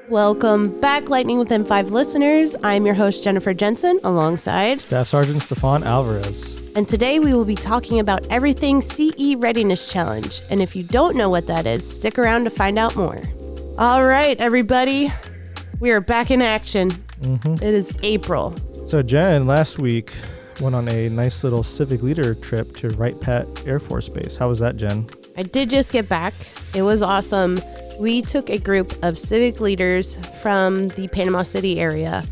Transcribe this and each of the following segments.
Welcome back, Lightning Within 5 listeners. I'm your host, Jennifer Jensen, alongside Staff Sergeant Stefan Alvarez. And today we will be talking about everything CE Readiness Challenge. And if you don't know what that is, stick around to find out more. All right, everybody, we are back in action. It is April. So Jen, last week, went on a nice little civic leader trip to Wright Pat Air Force Base. How was that, Jen? I did just get back. It was awesome. We took a group of civic leaders from the Panama City area.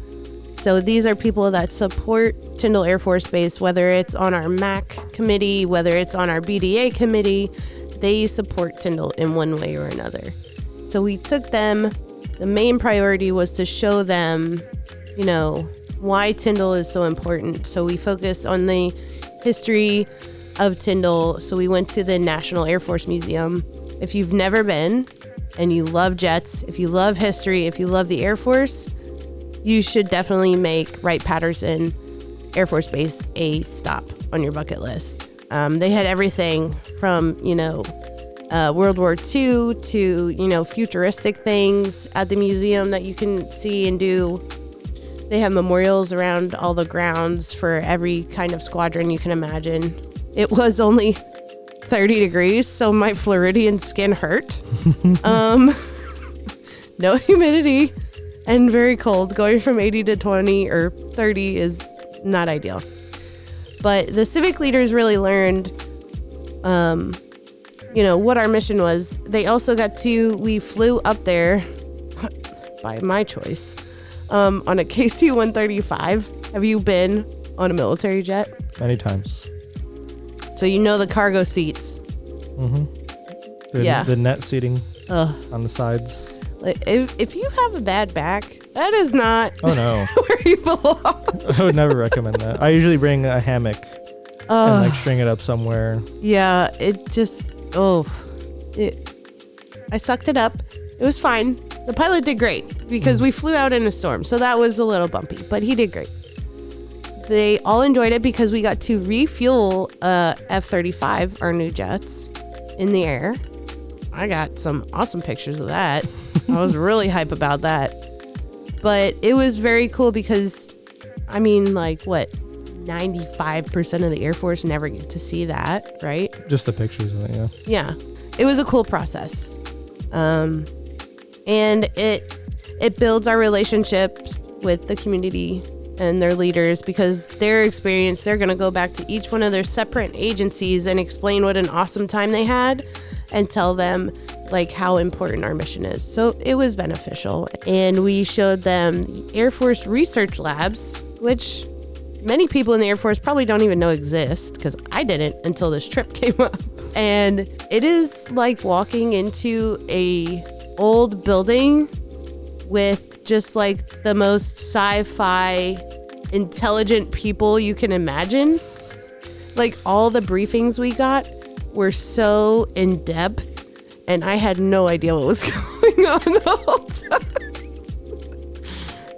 So these are people that support Tyndall Air Force Base, whether it's on our MAC committee, whether it's on our BDA committee, they support Tyndall in one way or another. So we took them. The main priority was to show them, why Tyndall is so important. So we focused on the history of Tyndall. So we went to the National Air Force Museum. If you've never been and you love jets, if you love history, if you love the Air Force, you should definitely make Wright-Patterson Air Force Base a stop on your bucket list. They had everything from, World War II to, futuristic things at the museum that you can see and do. They have memorials around all the grounds for every kind of squadron you can imagine. It was only 30 degrees, so my Floridian skin hurt. No humidity and very cold. Going from 80 to 20 or 30 is not ideal. But the civic leaders really learned, what our mission was. They also we flew up there by my choice on a KC-135. Have you been on a military jet? Many times. So the cargo seats. The net seating on the sides. If you have a bad back, that is not where you belong. I would never recommend that. I usually bring a hammock and string it up somewhere. Yeah, I sucked it up. It was fine. The pilot did great because we flew out in a storm, so that was a little bumpy, but he did great. They all enjoyed it because we got to refuel F-35, our new jets, in the air. I got some awesome pictures of that. I was really hype about that. But it was very cool because, 95% of the Air Force never get to see that, right? Just the pictures of it, yeah. Yeah. It was a cool process. And it builds our relationship with the community and their leaders because their experience, they're going to go back to each one of their separate agencies and explain what an awesome time they had and tell them how important our mission is. So it was beneficial. And we showed them the Air Force research labs, which many people in the Air Force probably don't even know exist because I didn't until this trip came up. And it is like walking into a old building with just the most sci-fi intelligent people you can imagine. All the briefings we got were so in depth and I had no idea what was going on the whole time.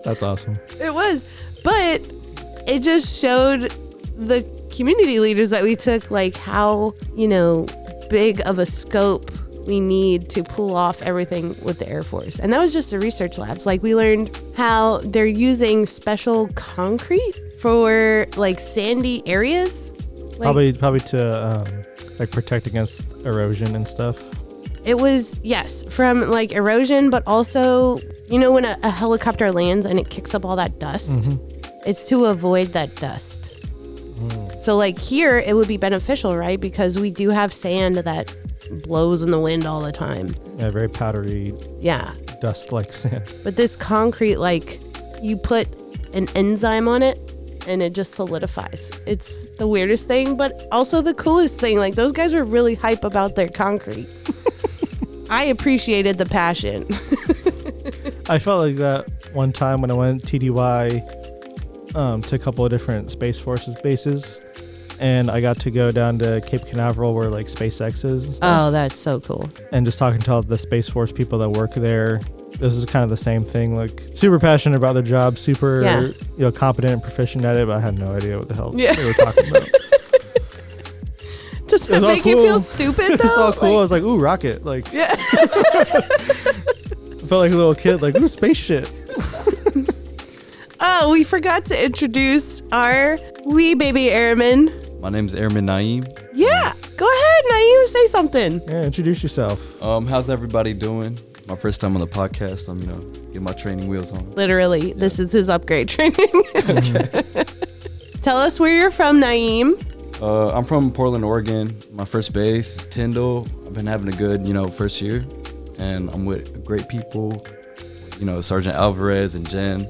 That's awesome. It was, but it just showed the community leaders that we took how, big of a scope we need to pull off everything with the Air Force. And that was just the research labs. We learned how they're using special concrete for sandy areas. Probably to protect against erosion and stuff. It was, yes, from erosion, but also, when a helicopter lands and it kicks up all that dust, it's to avoid that dust. So here it would be beneficial, right? Because we do have sand that blows in the wind all the time. Yeah, very powdery. Yeah. Dust-like sand. But this concrete, you put an enzyme on it and it just solidifies. It's the weirdest thing, but also the coolest thing. Those guys were really hype about their concrete. I appreciated the passion. I felt like that one time when I went TDY to a couple of different Space Forces bases, and I got to go down to Cape Canaveral where SpaceX is and stuff. Oh, that's so cool. And just talking to all the Space Force people that work there, this is kind of the same thing. Super passionate about their job, super competent and proficient at it, but I had no idea what the hell they were talking about. Does that make you feel stupid though? It's all cool. I was like, ooh, rocket. Yeah. felt like a little kid, like, ooh, space shit. Oh, we forgot to introduce our wee baby airman. My name's Airman Naeem. Yeah, go ahead, Naeem, say something. Yeah, introduce yourself. How's everybody doing? My first time on the podcast. I'm, getting my training wheels on. Literally, this is his upgrade training. Tell us where you're from, Naeem. I'm from Portland, Oregon. My first base is Tyndall. I've been having a good, first year. And I'm with great people, Sergeant Alvarez and Jen.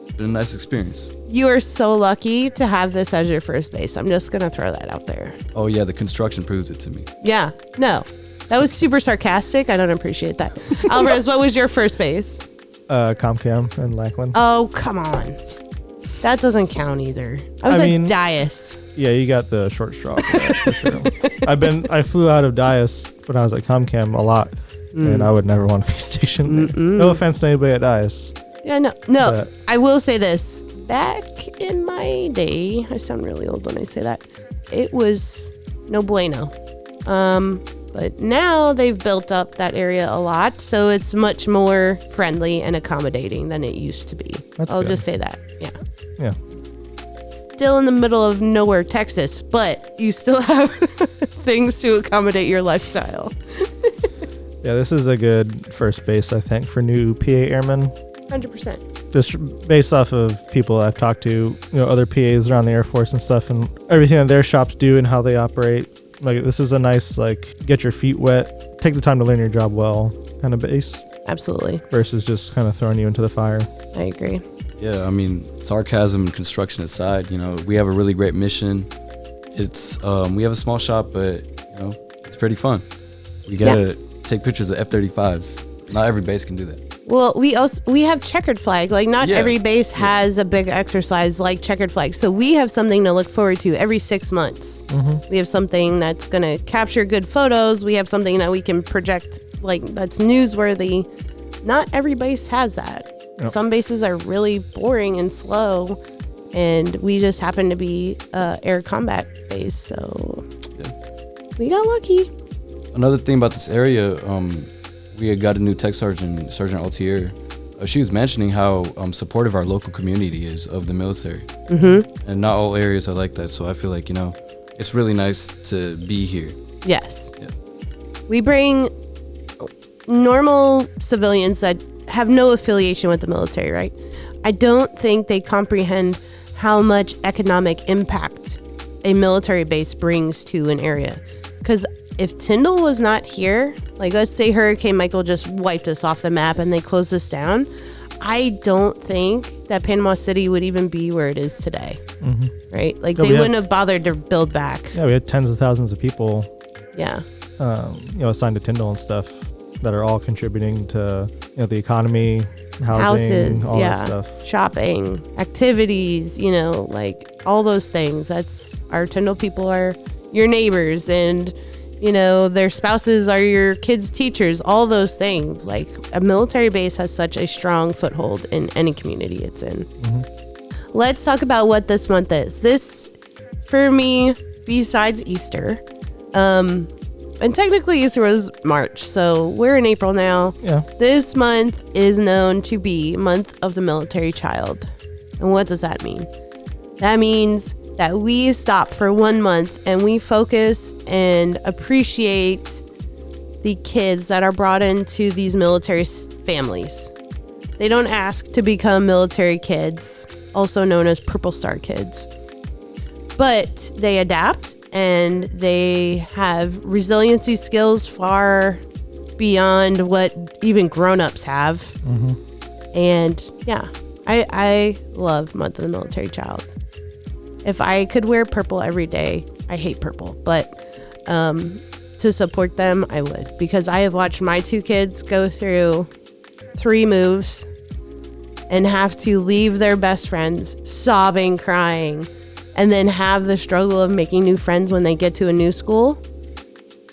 It's been a nice experience. You are so lucky to have this as your first base. I'm just going to throw that out there. Oh, yeah, the construction proves it to me. Yeah, no. That was super sarcastic. I don't appreciate that. Alvarez, what was your first base? ComCam in Lackland. Oh, come on. That doesn't count either. I was at Dias. Yeah, you got the short straw for that, for sure. I flew out of Dias when I was at ComCam a lot, and I would never want to be stationed there. No offense to anybody at Dias. Yeah, no. But I will say this. Back in my day, I sound really old when I say that, it was no bueno. But now they've built up that area a lot, so it's much more friendly and accommodating than it used to be. I'll just say that. Yeah. Yeah. Still in the middle of nowhere, Texas, but you still have things to accommodate your lifestyle. Yeah, this is a good first base, I think, for new PA airmen. 100%. Just based off of people I've talked to, other PAs around the Air Force and stuff, and everything that their shops do and how they operate. Like, this is a nice, get your feet wet, take the time to learn your job well kind of base. Absolutely. Versus just kind of throwing you into the fire. I agree. Yeah, sarcasm and construction aside, we have a really great mission. It's we have a small shop, but it's pretty fun. We gotta take pictures of F-35s. Not every base can do that. Well, we have checkered flag. Like, not every base has a big exercise like checkered flag. So we have something to look forward to every 6 months. We have something that's going to capture good photos. We have something that we can project, that's newsworthy. Not every base has that. Yep. Some bases are really boring and slow, and we just happen to be air combat base. So we got lucky. Another thing about this area, we had got a new tech sergeant, Sergeant Altier. She was mentioning how supportive our local community is of the military. And not all areas are like that. So I feel like, it's really nice to be here. Yes. Yeah. We bring normal civilians that have no affiliation with the military, right? I don't think they comprehend how much economic impact a military base brings to an area. Because if Tyndall was not here, let's say Hurricane Michael just wiped us off the map and they closed us down, I don't think that Panama City would even be where it is today, right? They wouldn't have bothered to build back. Yeah, we had tens of thousands of people, Yeah. Assigned to Tyndall and stuff that are all contributing to, the economy, housing, all that stuff. Shopping, activities, all those things. That's our Tyndall people are your neighbors, and their spouses are your kids' teachers, all those things. A military base has such a strong foothold in any community it's in. Let's talk about what this month is. This, for me, besides Easter, and technically Easter was March, so we're in April now. Yeah. This month is known to be Month of the Military Child. And what does that mean? That means that we stop for 1 month and we focus and appreciate the kids that are brought into these military families. They don't ask to become military kids, also known as Purple Star kids, but they adapt and they have resiliency skills far beyond what even grown-ups have. And I love Month of the Military Child. If I could wear purple every day, I hate purple, but to support them, I would, because I have watched my 2 kids go through 3 moves and have to leave their best friends sobbing, crying, and then have the struggle of making new friends when they get to a new school.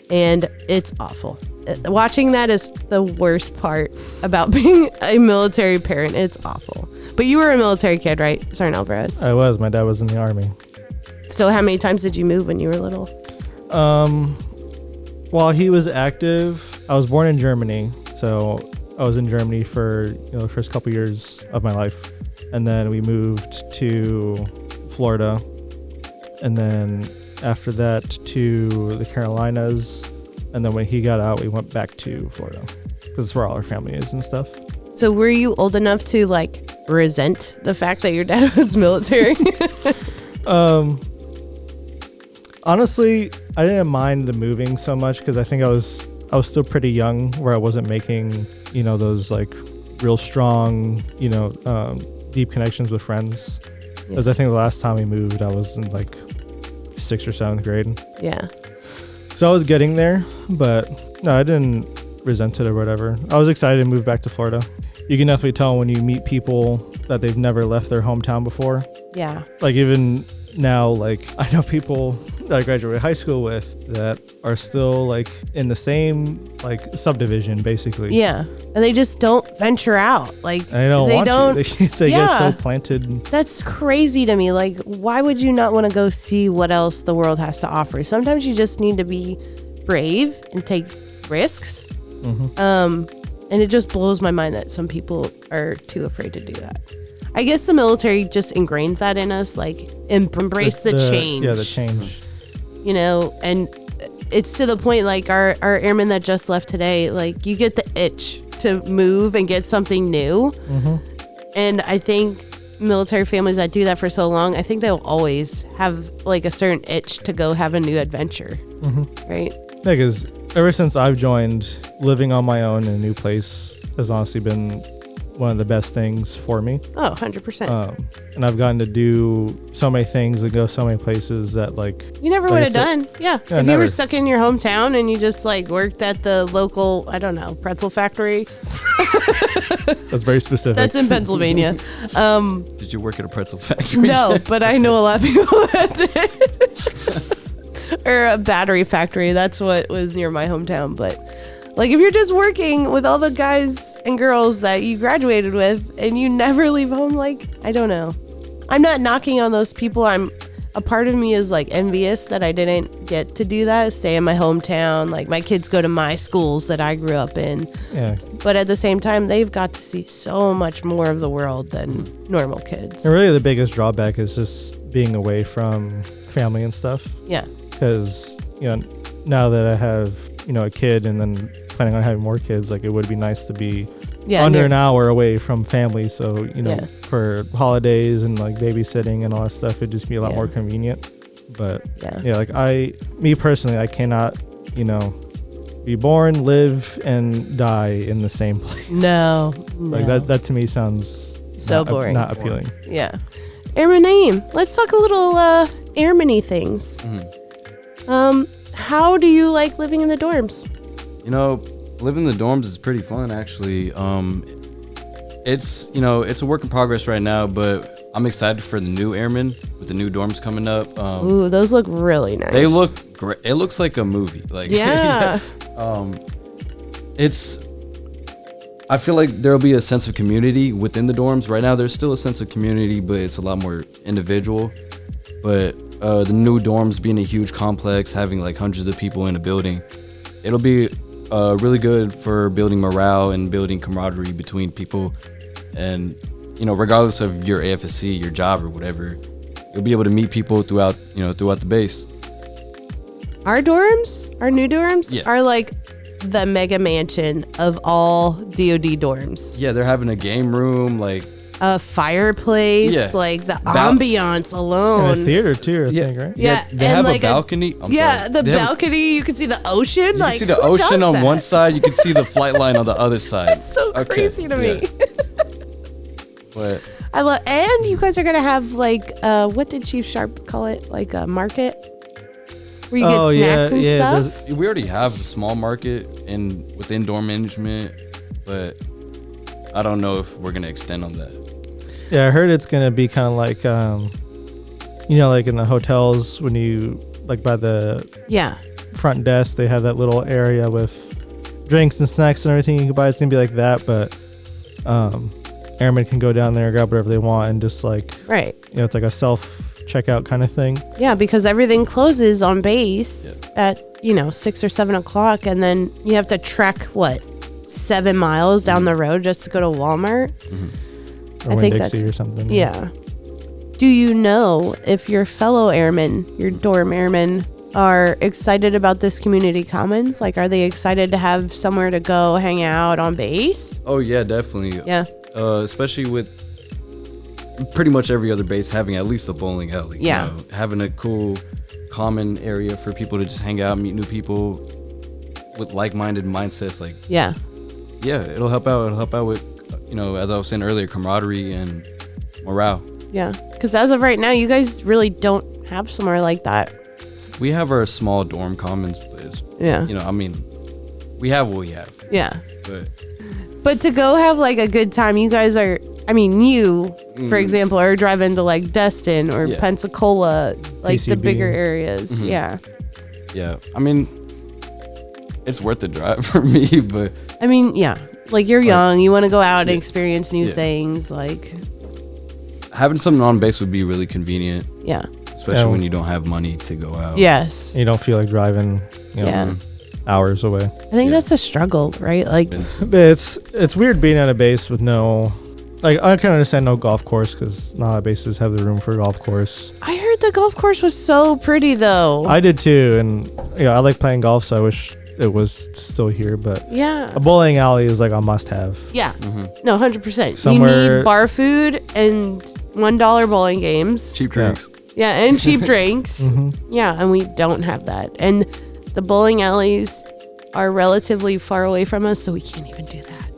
And it's awful. Watching that is the worst part about being a military parent. It's awful. But you were a military kid, right, Sergeant Alvarez? I was. My dad was in the Army. So how many times did you move when you were little? While he was active, I was born in Germany. So I was in Germany for the first couple years of my life, and then we moved to Florida, and then after that to the Carolinas, and then when he got out, we went back to Florida because it's where all our family is and stuff. So were you old enough to like resent the fact that your dad was military? Honestly, I didn't mind the moving so much because I think I was still pretty young where I wasn't making, those like real strong, deep connections with friends. Because I think the last time we moved, I was in like 6th or 7th grade. Yeah. So I was getting there, but no, I didn't resent it or whatever. I was excited to move back to Florida. You can definitely tell when you meet people that they've never left their hometown before. Yeah. Like even now, like I know people that I graduated high school with that are still like in the same like subdivision basically. Yeah. And they just don't venture out. Like and they don't want to. They get so planted. That's crazy to me. Like why would you not want to go see what else the world has to offer? Sometimes you just need to be brave and take risks. Mm-hmm. And it just blows my mind that some people are too afraid to do that. I guess the military just ingrains that in us, like embrace the change. Yeah, the change. And it's to the point like our airman that just left today, like you get the itch to move and get something new. Mm-hmm. And I think military families that do that for so long, I think they'll always have like a certain itch to go have a new adventure. Mm-hmm. Right? Yeah, because ever since I've joined, living on my own in a new place has honestly been one of the best things for me. Oh, 100%. And I've gotten to do so many things and go so many places that like you never would have done. Yeah. If never. You were stuck in your hometown and you just like worked at the local, I don't know, pretzel factory. That's very specific. That's in Pennsylvania. Did you work at a pretzel factory? No, but I know a lot of people that did. Or a battery factory. That's what was near my hometown. But like if you're just working with all the guys and girls that you graduated with and you never leave home, like, I don't know. I'm not knocking on those people. A part of me is like envious that I didn't get to do that, stay in my hometown. Like my kids go to my schools that I grew up in. Yeah. But at the same time, they've got to see so much more of the world than normal kids. And really the biggest drawback is just being away from family and stuff. Yeah. Because, now that I have, a kid and then planning on having more kids, like it would be nice to be under an hour away from family. So, for holidays and like babysitting and all that stuff, it'd just be a lot more convenient. But like me personally, I cannot, be born, live, and die in the same place. No. Like that to me sounds so boring. Not appealing. Yeah. Airman Naeem, let's talk a little airman-y things. Mm-hmm. How do you like living in the dorms? Living in the dorms is pretty fun, actually. It's a work in progress right now, but I'm excited for the new airmen with the new dorms coming up. Ooh, those look really nice. They look great. It looks like a movie. Like yeah. I feel like there'll be a sense of community within the dorms. Right now, there's still a sense of community, but it's a lot more individual. But the new dorms being a huge complex, having like hundreds of people in a building, it'll be really good for building morale and building camaraderie between people. And, regardless of your AFSC, your job or whatever, you'll be able to meet people throughout the base. Our new dorms are like the mega mansion of all DOD dorms. Yeah, they're having a game room, like a fireplace, like the ambiance alone. And a theater too, I think, right? Yeah, they have like a balcony. The balcony. You can see the ocean. You can see the ocean on one side. You can see the flight line on the other side. That's so crazy to me. But I love, and you guys are gonna have like, what did Chief Sharp call it? Like a market where you get snacks and stuff. We already have a small market within dorm management, but I don't know if we're gonna extend on that. Yeah, I heard it's gonna be kind of like, like in the hotels when you like by the front desk, they have that little area with drinks and snacks and everything you can buy. It's gonna be like that, but airmen can go down there and grab whatever they want and just like it's like a self checkout kind of thing. Yeah, because everything closes on base at 6 or 7 o'clock, and then you have to trek 7 miles down the road just to go to Walmart. Or I think Winn-Dixie that's or something. yeah. Do you know if your fellow airmen, your dorm airmen, are excited about this community commons? Like, are they excited to have somewhere to go hang out on base? Oh yeah, definitely. Yeah. Especially with pretty much every other base having at least a bowling alley. Yeah. You know, having a cool common area for people to just hang out, meet new people with like-minded mindsets. Like, Yeah. yeah, it'll help out. It'll help out with, as I was saying earlier, camaraderie and morale. Yeah. Because as of right now, you guys really don't have somewhere like that. We have our small dorm commons, but it's, Yeah. we have what we have. Yeah. But But to go have like a good time, you guys are, you, for example, are driving to like Destin or Yeah. Pensacola, like the PCB. bigger areas. Yeah. yeah, it's worth the drive for me, but Yeah. Like you're young, you want to go out and yeah. experience new Yeah. things. Like, having something on base would be really convenient, yeah. especially Yeah. when you don't have money to go out. Yes. You don't feel like driving, Yeah. hours away. I think that's a struggle, right? Like, It's weird being at a base with no, like, I can understand no golf course because not all bases have the room for a golf course. I heard the golf course was so pretty though. I did too, and I like playing golf, so I wish it was still here. But Yeah. a bowling alley is like a must-have. Yeah. No, 100%. You Somewhere- need bar food and $1 bowling games. Cheap drinks. Yeah, and cheap drinks. Yeah, and we don't have that. And the bowling alleys are relatively far away from us, so we can't even do that.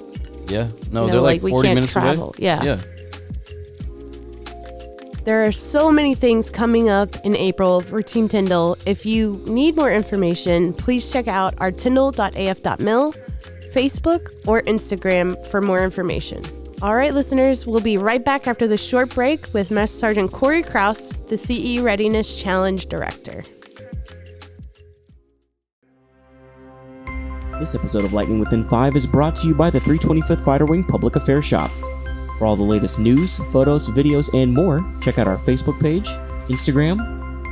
Yeah. No, You know, they're like we 40 can't minutes travel. away. Yeah. Yeah. There are so many things coming up in April for Team Tyndall. If you need more information, please check out our tyndall.af.mil, Facebook, or Instagram for more information. All right, listeners, we'll be right back after this short break with Master Sergeant Corey Kraus, the CE Readiness Challenge Director. This episode of Lightning Within 5 is brought to you by the 325th Fighter Wing Public Affairs Shop. For all the latest news, photos, videos, and more, check out our Facebook page, Instagram,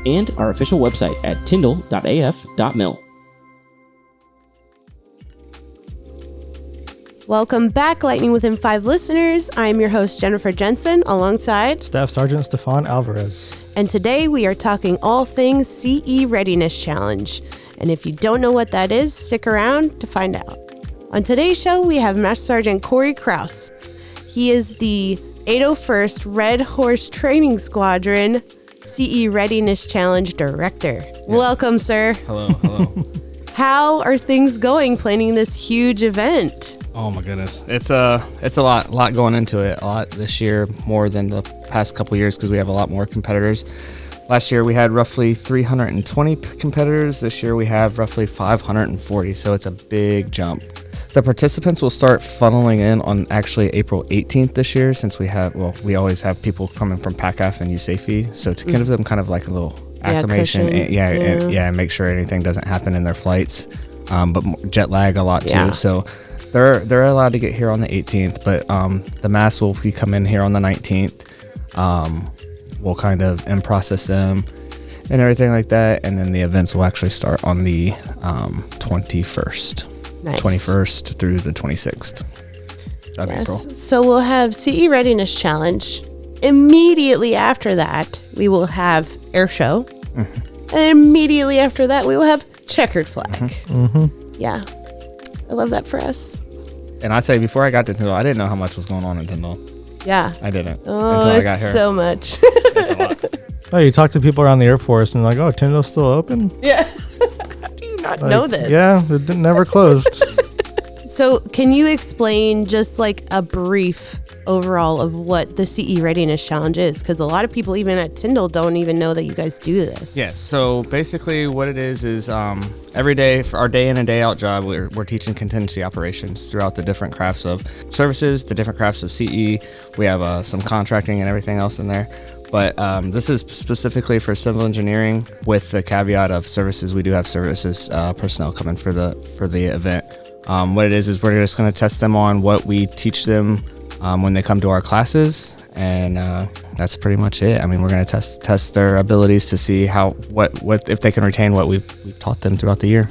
and our official website at tyndall.af.mil. Welcome back, Lightning Within 5 listeners. I'm your host, Jennifer Jensen, alongside, Staff Sergeant Stefan Alvarez. and today we are talking all things CE Readiness Challenge. And if you don't know what that is, stick around to find out. On today's show, we have Master Sergeant Corey Kraus. He is the 801st Red Horse Training Squadron CE Readiness Challenge Director. Yes. Welcome, sir. Hello. How are things going planning this huge event? Oh my goodness, it's a lot going into it. A lot this year, more than the past couple years because we have a lot more competitors. Last year we had roughly 320 competitors. This year we have roughly 540, so it's a big jump. The participants will start funneling in on actually April 18th this year, since we always have people coming from PACAF and USAFE, so to give them kind of like a little acclimation, and make sure anything doesn't happen in their flights, but jet lag a lot too. So they're allowed to get here on the 18th, but the mass will be coming here on the 19th. We'll kind of process them and everything like that, and then the events will actually start on the 21st. Nice. 21st through the 26th of April. So we'll have CE Readiness Challenge. Immediately after that, we will have Air Show. And immediately after that, we will have Checkered Flag. Yeah. I love that for us. And I tell you, before I got to Tyndall, I didn't know how much was going on in Tyndall. Yeah. I didn't Oh, until I got it's here. so much. It's a lot. Oh, you talk to people around the Air Force and they're like, oh, Tyndall's still open? Yeah. How do you not know this? Yeah, it never closed. So can you explain just like a brief overall of what the CE Readiness Challenge is? Because a lot of people even at Tyndall don't even know that you guys do this. Yes. So basically what it is every day for our day in and day out job, we're teaching contingency operations throughout the different crafts of services, the different crafts of CE. We have some contracting and everything else in there. But this is specifically for civil engineering with the caveat of services. We do have services personnel coming for the event. What it is we're just going to test them on what we teach them when they come to our classes, and that's pretty much it. I mean, we're going to test their abilities to see what if they can retain what we've taught them throughout the year.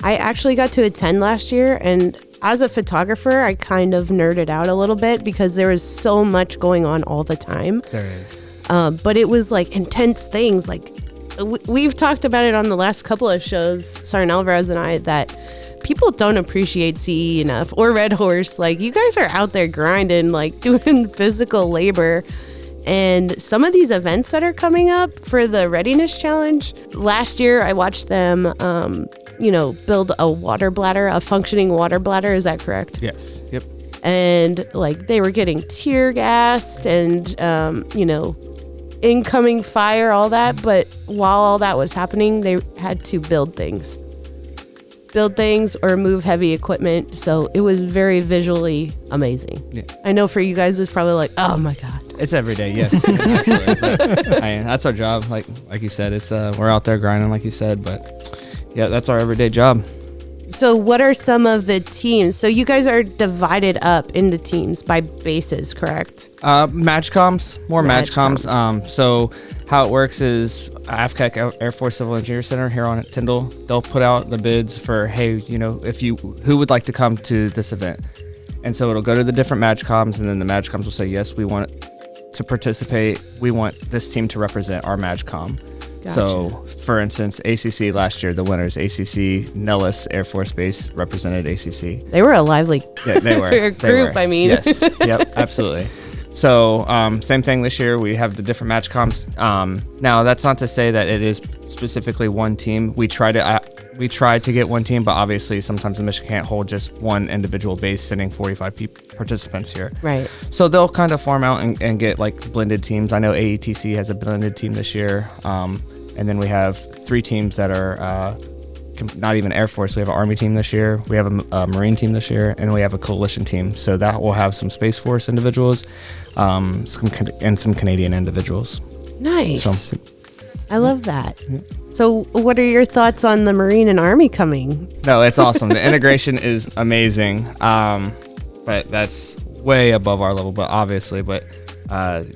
I actually got to attend last year, and as a photographer, I kind of nerded out a little bit because there was so much going on all the time. There is. But it was like intense things. Like we've talked about it on the last couple of shows, Sergeant Alvarez and I, that people don't appreciate CE enough, or Red Horse. Like, you guys are out there grinding, like doing physical labor. And some of these events that are coming up for the Readiness Challenge, last year I watched them, build a water bladder, a functioning water bladder. Is that correct? Yes. Yep. And like they were getting tear gassed and, incoming fire, all that. But while all that was happening, they had to build things or move heavy equipment. So it was very visually amazing. Yeah. I know for you guys, it's probably like, oh my God. It's every day, yes. Absolutely. But, that's our job. Like you said, it's we're out there grinding, like you said. But yeah, that's our everyday job. So what are some of the teams? So you guys are divided up into teams by bases, correct? MAGCOMs, more MAGCOMs. So how it works is AFCEC, Air Force Civil Engineer Center here on Tyndall, they'll put out the bids for, hey, who would like to come to this event? And so it'll go to the different MAGCOMs, and then the MAGCOMs will say, yes, we want to participate. We want this team to represent our MAGCOM. Gotcha. So, for instance, ACC last year, the winners, ACC Nellis Air Force Base represented ACC. They were a lively they were. group, I mean. Yes, yep, absolutely. So, same thing this year. We have the different MAGCOMs. Now, that's not to say that it is specifically one team. We try to get one team, but obviously sometimes the mission can't hold just one individual base sending 45 participants here. Right. So they'll kind of form out and get like blended teams. I know AETC has a blended team this year. And then we have 3 teams that are not even Air Force. We have an Army team this year. We have a Marine team this year, and we have a coalition team. So that will have some Space Force individuals, and some Canadian individuals. Nice. So, I love that. Yeah. So what are your thoughts on the Marine and Army coming? No, it's awesome. The integration is amazing. But that's way above our level,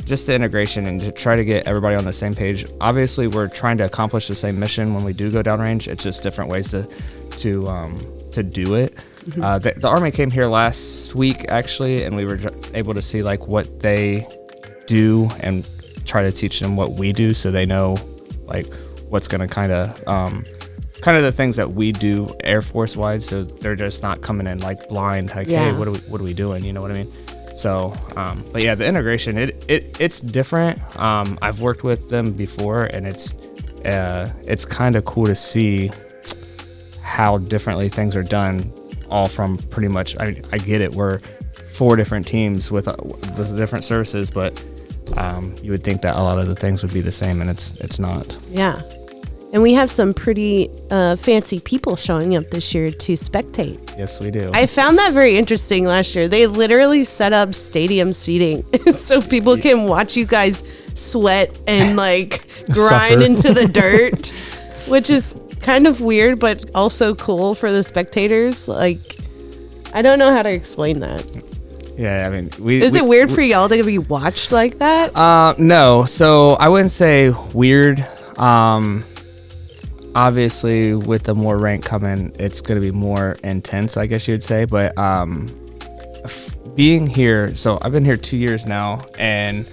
just the integration and to try to get everybody on the same page. Obviously, we're trying to accomplish the same mission when we do go downrange. It's just different ways to do it. Mm-hmm. The Army came here last week, actually, and we were able to see like what they do and try to teach them what we do, so they know like what's going to kind of the things that we do Air Force wide, so they're just not coming in like blind, like, hey, what are we doing? You know what I mean? So, but yeah, the integration, it's different. I've worked with them before, and it's kind of cool to see how differently things are done, all from pretty much, I get it, we're 4 different teams with the different services, but you would think that a lot of the things would be the same, and it's not. Yeah. And we have some pretty fancy people showing up this year to spectate. Yes, we do. I found that very interesting last year. They literally set up stadium seating so people can watch you guys sweat and like grind into the dirt, which is kind of weird, but also cool for the spectators. Like, I don't know how to explain that. Yeah, I mean, is it weird for y'all to be watched like that? No. So I wouldn't say weird. Obviously, with the more rank coming, it's going to be more intense, I guess you would say. But being here, so I've been here 2 years now, and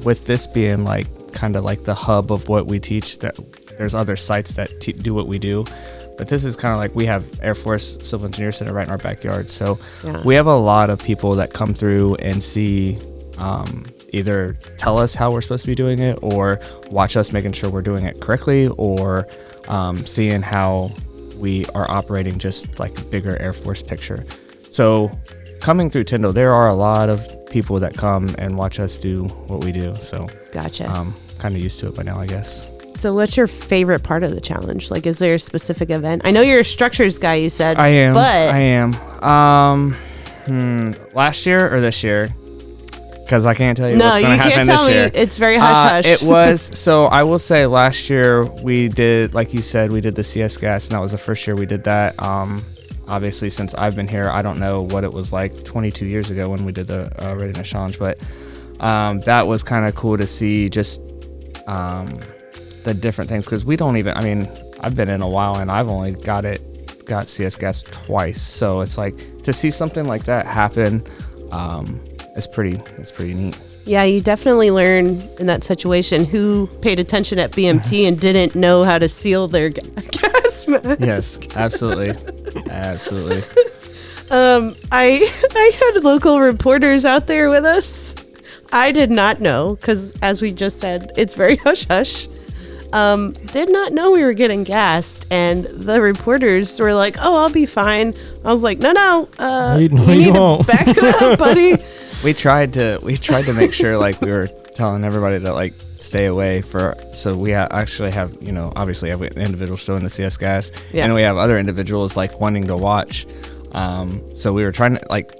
with this being like kind of like the hub of what we teach, that there's other sites that do what we do. But this is kind of like, we have Air Force Civil Engineer Center right in our backyard. So we have a lot of people that come through and see, either tell us how we're supposed to be doing it, or watch us making sure we're doing it correctly, or seeing how we are operating just like a bigger Air Force picture. So coming through Tyndall, there are a lot of people that come and watch us do what we do. So gotcha. Kind of used to it by now, I guess. So what's your favorite part of the challenge? Like, is there a specific event? I know you're a structures guy, you said. I am. But I am. Last year or this year? Because I can't tell you what's going to happen this year. It's very hush-hush. It was, so I will say last year we did, like you said, we did the CS gas, and that was the first year we did that. Obviously, since I've been here, I don't know what it was like 22 years ago when we did the Readiness Challenge, but that was kind of cool to see just the different things, because we don't even, I mean, I've been in a while and I've only got it got CS gas twice. So it's like to see something like that happen, it's pretty neat. Yeah, you definitely learn in that situation who paid attention at BMT and didn't know how to seal their gas mask. Yes, absolutely. Absolutely. I had local reporters out there with us. I did not know, because as we just said, it's very hush-hush. Did not know we were getting gassed, and the reporters were like, "Oh, I'll be fine." I was like, "No, you need to back it up, buddy." We tried to make sure like we were telling everybody to like stay away so we actually have, obviously have individuals still in the CS gas, and we have other individuals like wanting to watch. So we were trying to, like,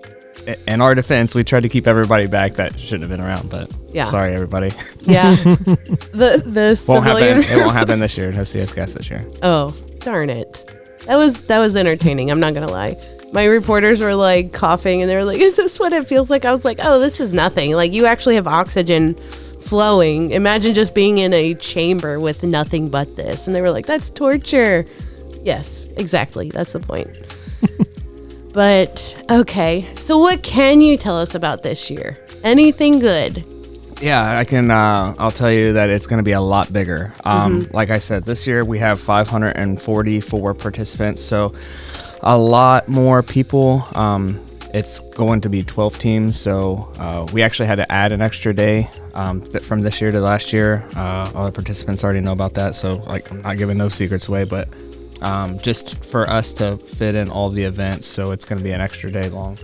in our defense, we tried to keep everybody back that shouldn't have been around, but sorry everybody. Yeah. the civilian it won't happen this year. No CS gas this year. Oh, darn it. That was entertaining, I'm not gonna lie. My reporters were like coughing and they were like, "Is this what it feels like?" I was like, "Oh, this is nothing. Like, you actually have oxygen flowing. Imagine just being in a chamber with nothing but this." And they were like, "That's torture." Yes, exactly. That's the point. But okay, so what can you tell us about this year? Anything good? Yeah, I can. I'll tell you that it's going to be a lot bigger. Like I said, this year we have 544 participants, so a lot more people. It's going to be 12 teams, so we actually had to add an extra day from this year to last year. All the participants already know about that, so like I'm not giving no secrets away, but just for us to fit in all the events, so it's going to be an extra day long.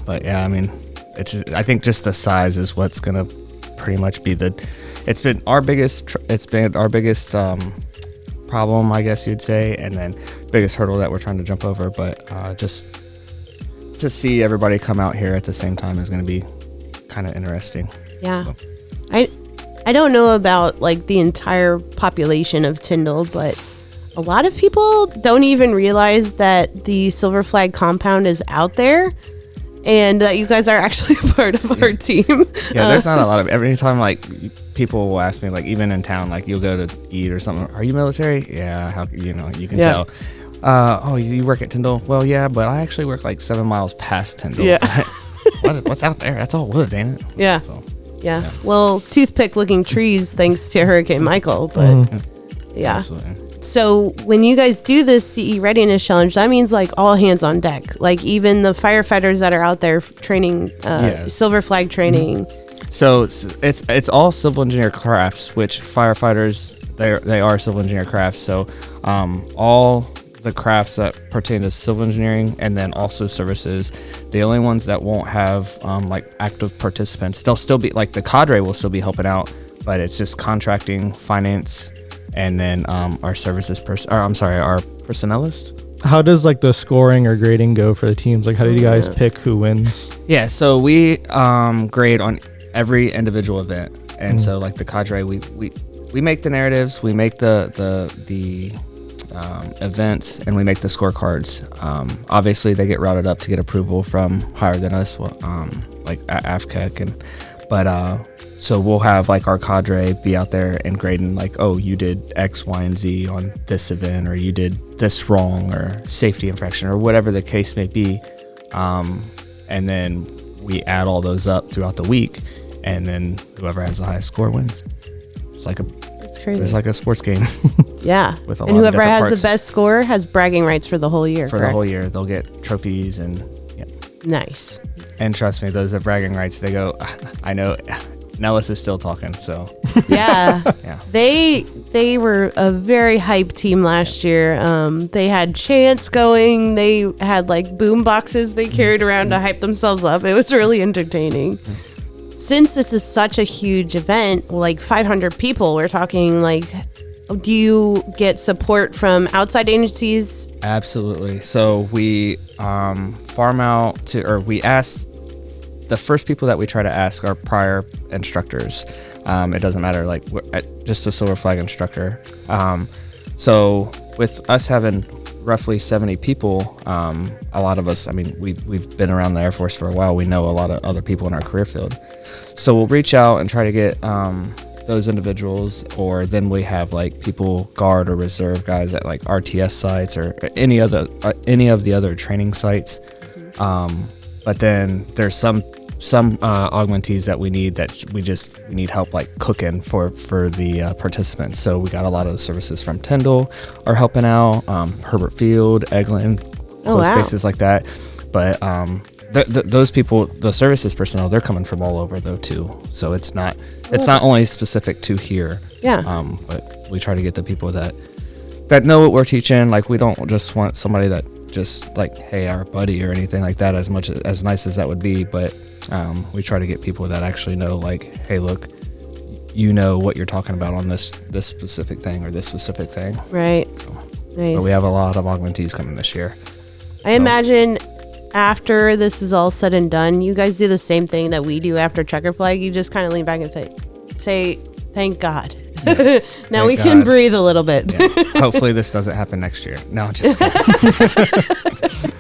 But yeah, I mean, I think just the size is what's going to pretty much be it's been our biggest problem, I guess you'd say, and then biggest hurdle that we're trying to jump over. But just to see everybody come out here at the same time is going to be kind of interesting. Yeah. So. I don't know about like the entire population of Tyndall, but a lot of people don't even realize that the Silver Flag compound is out there and that you guys are actually a part of our team. Yeah, there's not a lot of, every time like people will ask me, like even in town, like you'll go to eat or something, "Are you military?" Yeah, how you can tell. "Oh, you work at Tyndall?" "Well, yeah, but I actually work like 7 miles past Tyndall." Yeah. What's out there? That's all woods, ain't it? Yeah. So, yeah. Well, toothpick-looking trees thanks to Hurricane Michael, but yeah. Absolutely. So when you guys do this CE Readiness Challenge, that means like all hands on deck. Like even the firefighters that are out there training, Silver Flag training. So it's all civil engineer crafts, which firefighters, they are civil engineer crafts. So all the crafts that pertain to civil engineering and then also services, the only ones that won't have like active participants, they'll still be like the cadre will still be helping out, but it's just contracting, finance, and then our services our personnelist. How does like the scoring or grading go for the teams? Like how do you guys pick who wins? Yeah, so we grade on every individual event, and so like the cadre, we make the narratives, we make the events, and we make the scorecards. Obviously they get routed up to get approval from higher than us, like AFCEC, so we'll have like our cadre be out there and grading like, "Oh, you did X, Y, and Z on this event, or you did this wrong, or safety infraction, or whatever the case may be." And then we add all those up throughout the week, and then whoever has the highest score wins. It's crazy. It's like a sports game. Yeah. With and whoever has parts. The best score has bragging rights for the whole year. For the whole year, they'll get trophies and Nice. And trust me, those are bragging rights. They go, "I know Nellis is still talking," so yeah. They were a very hype team last year. They had chants going, they had like boom boxes they carried around to hype themselves up. It was really entertaining. Since this is such a huge event, like 500 people, we're talking like, do you get support from outside agencies? Absolutely. So we farm out to, or we ask, the first people that we try to ask are prior instructors. It doesn't matter, like just a Silver Flag instructor. So with us having roughly 70 people, a lot of us, I mean, we've been around the Air Force for a while. We know a lot of other people in our career field. So we'll reach out and try to get those individuals, or then we have like people guard or reserve guys at like RTS sites or any of the other training sites. But then there's some augmentees that we need we need help like cooking for the participants. So we got a lot of the services from Tyndall are helping out, Herbert Field, Eglin, close spaces like that. But those people, the services personnel, they're coming from all over though too. So it's not only specific to here. Yeah. But we try to get the people that know what we're teaching. Like we don't just want somebody that just like, hey, our buddy or anything like that, as much as nice as that would be. But we try to get people that actually know, like, hey, look, you know what you're talking about on this specific thing or this specific thing. Right. So, nice. But we have a lot of augmentees coming this year. I imagine after this is all said and done, you guys do the same thing that we do after checker flag. You just kind of lean back and say, thank God. Yeah. Now we can breathe a little bit. Yeah. Hopefully this doesn't happen next year. No, just kidding.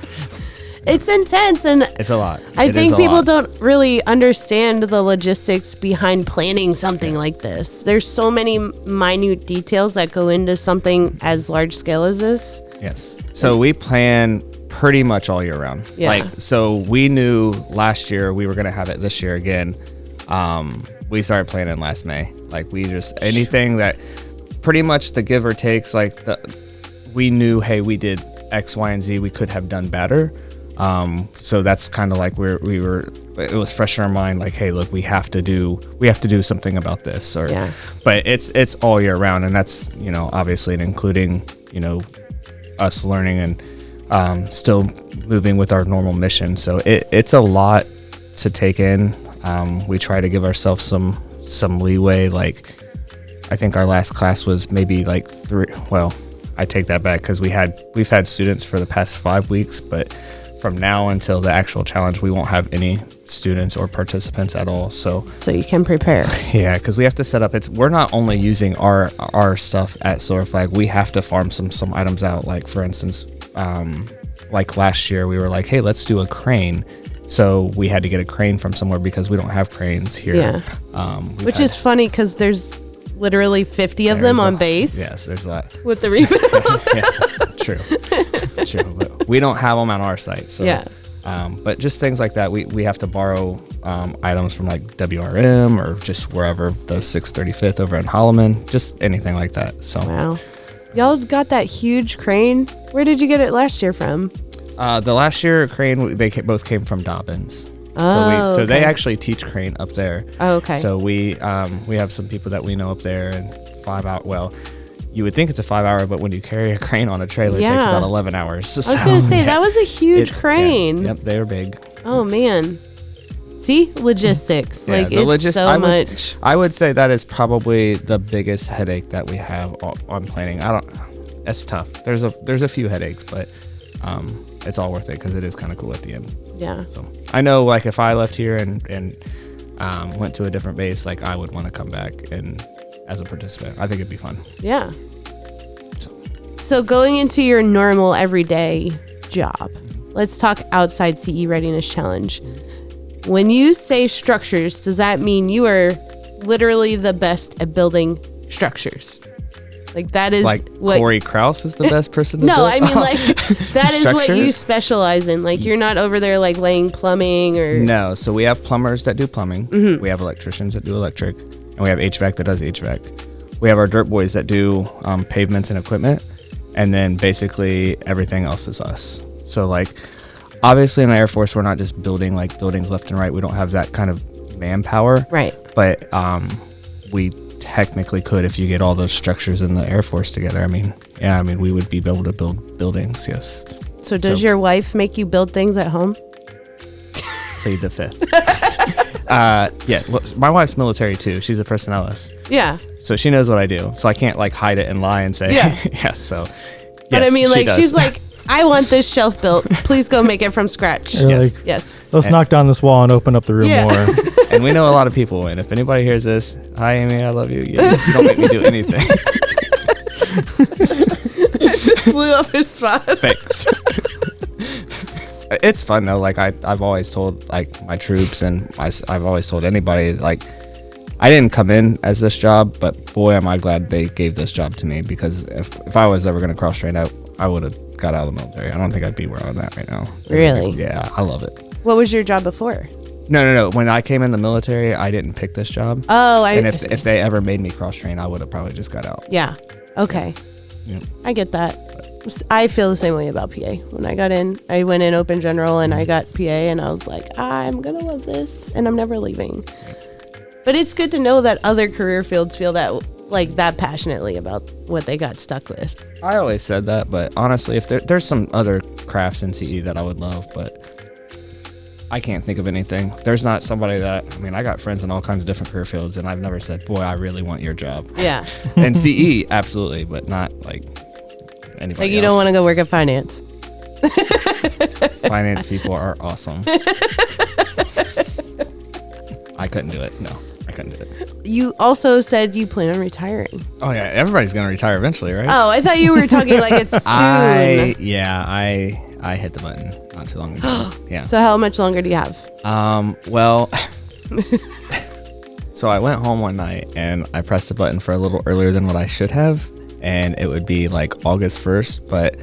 It's intense, and it's a lot. I think people don't really understand the logistics behind planning something like this. There's so many minute details that go into something as large scale as this. Yes. So we plan pretty much all year round. Yeah. Like, so we knew last year we were going to have it this year again. We started planning last May. Like we just, anything that pretty much the give or takes, like we knew, hey, we did X, Y, and Z. We could have done better. So that's kind of like it was fresh in our mind, like, hey, look, we have to do something about this, but it's all year round. And that's, obviously, and including, us learning and, still moving with our normal mission. So it's a lot to take in. We try to give ourselves some leeway. Like, I think our last class was maybe like 3. Well, I take that back, because we've had students for the past 5 weeks, but from now until the actual challenge, we won't have any students or participants at all. So you can prepare. Yeah, because we have to set up. We're not only using our stuff at Silver Flag. We have to farm some items out. Like, for instance, like last year, we were like, hey, let's do a crane. So we had to get a crane from somewhere because we don't have cranes here. Yeah. Which is funny, because there's literally 50 of them on base. Yes, there's that. With the rebuilds. Yeah, true. But we don't have them on our site. So, yeah. But just things like that. We have to borrow items from like WRM or just wherever, the 635th over in Holloman, just anything like that. So wow. Y'all got that huge crane. Where did you get it last year from? The last year crane, they both came from Dobbins. Oh, so they actually teach crane up there. Oh, okay. So we have some people that we know up there, and 5 hour. Well, you would think it's a 5 hour, but when you carry a crane on a trailer, it takes about 11 hours. I was going to say, that was a huge crane. Yep, they were big. Oh man. See, logistics. Yeah, it's so much. I would say that is probably the biggest headache that we have on planning. It's tough. There's a few headaches, but it's all worth it, because it is kind of cool at the end. Yeah. So I know, like, if I left here and went to a different base, like, I would want to come back and as a participant. I think it'd be fun. Yeah. So going into your normal everyday job, let's talk outside CE Readiness Challenge. When you say structures, does that mean you are literally the best at building structures? Like, that is like what Corey Kraus is the best person to No, build? I mean, like, that is what you Structures? specialize in. Like, you're not over there like laying plumbing or No, so we have plumbers that do plumbing. Mm-hmm. We have electricians that do electric, and we have HVAC that does HVAC. We have our dirt boys that do pavements and equipment, and then basically everything else is us. So, like, obviously in the Air Force, we're not just building like buildings left and right. We don't have that kind of manpower. Right. But we technically could, if you get all those structures in the Air Force together. I mean, we would be able to build buildings. Yes. So does your wife make you build things at home? Plead the fifth. Yeah. Well, my wife's military too. She's a personnelist. Yeah. So she knows what I do. So I can't like hide it and lie and say, Yeah. yeah. So, But yes, I mean, she like, does. she's like, I want this shelf built. Please go make it from scratch. You're Yes. like, Yes. let's knock down this wall and open up the room Yeah. more. And we know a lot of people. And if anybody hears this, hi Amy, I love you. You don't make me do anything. Blew up his spot. Thanks. It's fun though. Like I've always told like my troops, and I've always told anybody, like, I didn't come in as this job, but boy, am I glad they gave this job to me, because if I was ever going to cross train out, I would have got out of the military. I don't think I'd be where I'm at right now. Really? Yeah, I love it. What was your job before? No. When I came in the military, I didn't pick this job. Oh, and if they ever made me cross train, I would have probably just got out. Yeah. Okay. Yeah. I get that. I feel the same way about PA. When I got in, I went in open general and I got PA, and I was like, I'm going to love this and I'm never leaving. But it's good to know that other career fields feel that passionately about what they got stuck with. I always said that, but honestly, if there's some other crafts in CE that I would love, but I can't think of anything. There's not somebody I got friends in all kinds of different career fields, and I've never said, boy, I really want your job. Yeah. And CE, absolutely, but not like anybody Like you else. don't want to go work at finance. Finance people are awesome. I couldn't do it. No, I couldn't do it. You also said you plan on retiring. Oh yeah, everybody's gonna retire eventually, right? Oh, I thought you were talking like it's soon. I hit the button not too long ago. Yeah. So how much longer do you have? Well, so I went home one night and I pressed the button for a little earlier than what I should have, and it would be like August 1st, but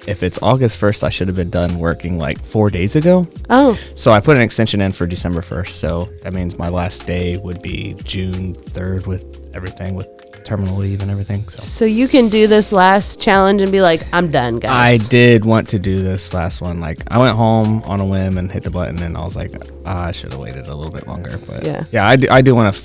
if it's August 1st, I should have been done working like 4 days ago. Oh. So I put an extension in for December 1st, so that means my last day would be June 3rd with everything, with terminal leave and everything. So you can do this last challenge and be like, I'm done, guys. I did want to do this last one. Like, I went home on a whim and hit the button, and I was like, I should have waited a little bit longer. But yeah, I do want to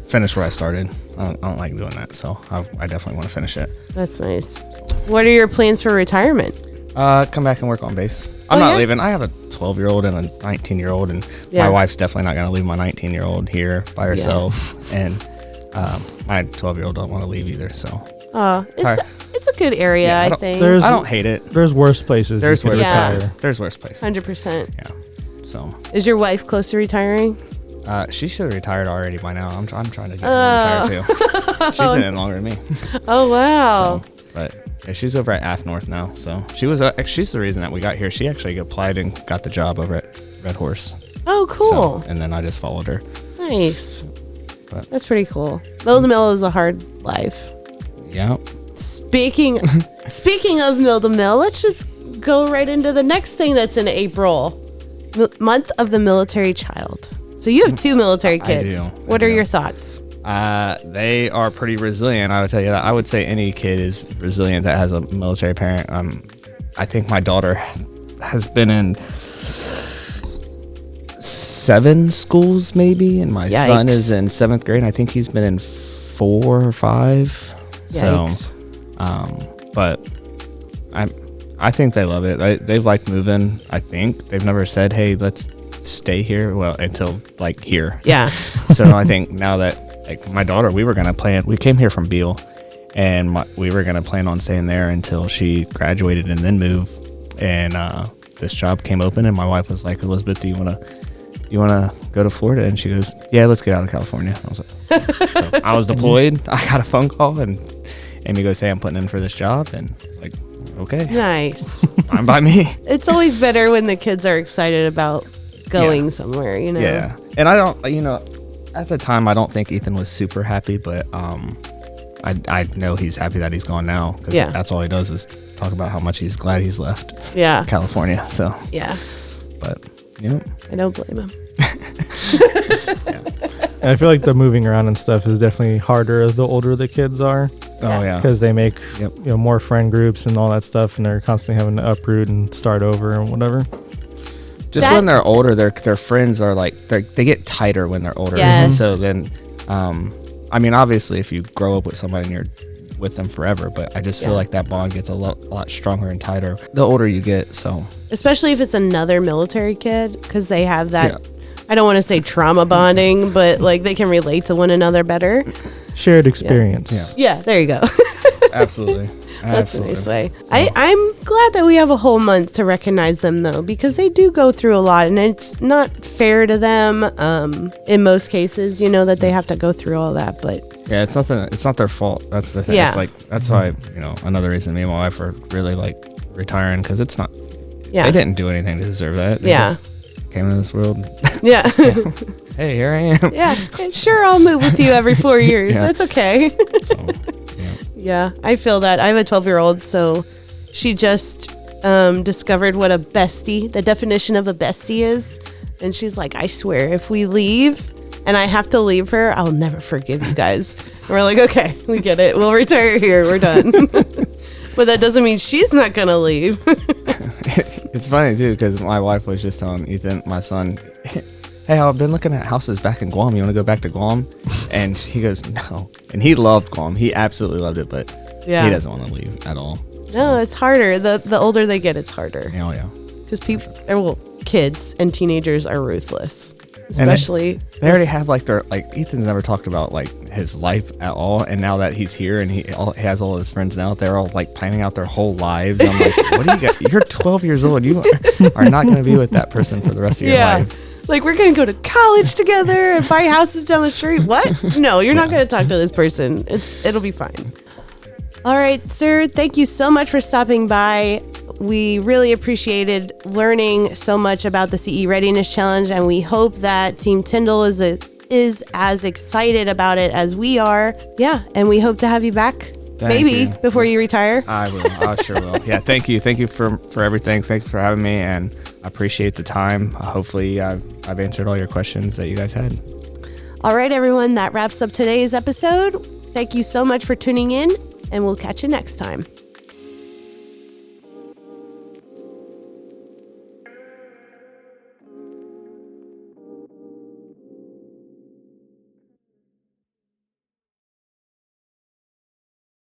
finish where I started. I don't like doing that, so I definitely want to finish it. That's nice. What are your plans for retirement? Come back and work on base. I'm not leaving. I have a 12-year-old and a 19-year-old, and my wife's definitely not going to leave my 19-year-old here by herself. And my 12-year-old don't want to leave either. So it's a good area, I think. I don't hate it. There's worse places. There's worse places. places. There's worse places. 100%. Yeah. So is your wife close to retiring? She should have retired already by now. I'm trying to get her retired too. She's been in longer than me. Oh wow! But yeah, she's over at AF North now. So she's the reason that we got here. She actually applied and got the job over at Red Horse. Oh, cool! And then I just followed her. Nice. That's pretty cool. Mill to mill is a hard life. Yeah. Speaking of mill to mill, let's just go right into the next thing that's in April, month of the military child. So you have 2 military kids. I do. What are your thoughts? They are pretty resilient. I would tell you that. I would say any kid is resilient that has a military parent. I think my daughter has been in 7 schools maybe, and my son is in 7th grade. I think he's been in 4 or 5. Yikes. So, but I think they love it. They've liked moving. I think they've never said, "Hey, let's stay here." Well, until like here. Yeah. So I think now that like my daughter, we came here from Beale, and we were gonna plan on staying there until she graduated and then move. And this job came open, and my wife was like, "Elizabeth, do you wanna go to Florida?" And she goes, "Yeah, let's get out of California." I was like, so I was deployed. I got a phone call, and Amy goes, "Hey, I'm putting in for this job," and it's like, okay, nice. fine by me. It's always better when the kids are excited about going somewhere, you know. Yeah, and I don't, at the time I don't think Ethan was super happy, but I know he's happy that he's gone now, because that's all he does is talk about how much he's glad he's left California. So but I don't blame him. And I feel like the moving around and stuff is definitely harder the older the kids are. Oh yeah, because they make more friend groups and all that stuff, and they're constantly having to uproot and start over and whatever. Just when they're older, their friends are like they get tighter when they're older. Yes. So then, obviously, if you grow up with somebody and you're with them forever, but I just feel like that bond gets a lot stronger and tighter the older you get. So especially if it's another military kid, because they have that. I don't want to say trauma bonding, but like they can relate to one another better. Shared experience. Yeah, there you go. Absolutely. That's a nice way. So. I'm glad that we have a whole month to recognize them, though, because they do go through a lot, and it's not fair to them in most cases, that they have to go through all that. But yeah, it's not their fault. That's the thing. Yeah. It's like, that's why, another reason me and my wife are really like retiring, because it's not, they didn't do anything to deserve that. They just came into this world. Yeah. hey, here I am. Yeah, sure, I'll move with you every 4 years. Yeah. That's okay. So, yeah. Yeah, I feel that. I have a 12-year-old, so she just discovered what the definition of a bestie is. And she's like, I swear, if we leave and I have to leave her, I'll never forgive you guys. And we're like, okay, we get it. We'll retire here. We're done. But that doesn't mean she's not going to leave. It's funny, too, because my wife was just telling Ethan, my son, hey, I've been looking at houses back in Guam. You want to go back to Guam? And he goes, no. And he loved Guam. He absolutely loved it, but he doesn't want to leave at all. No, it's harder. The older they get, it's harder. Oh, yeah. Because kids and teenagers are ruthless. Especially. They already have Ethan's never talked about his life at all. And now that he's here and he has all his friends now, they're all planning out their whole lives. I'm like, what do you got? You're 12 years old. You are not going to be with that person for the rest of your life. Like, we're going to go to college together and buy houses down the street. What? No, you're not going to talk to this person. It'll be fine. All right, sir. Thank you so much for stopping by. We really appreciated learning so much about the CE Readiness Challenge, and we hope that Team Tyndall is as excited about it as we are. Yeah, and we hope to have you back before you retire. I will. I sure will. Yeah, thank you. Thank you for everything. Thank you for having me, and I appreciate the time. Hopefully, I've answered all your questions that you guys had. All right, everyone. That wraps up today's episode. Thank you so much for tuning in, and we'll catch you next time.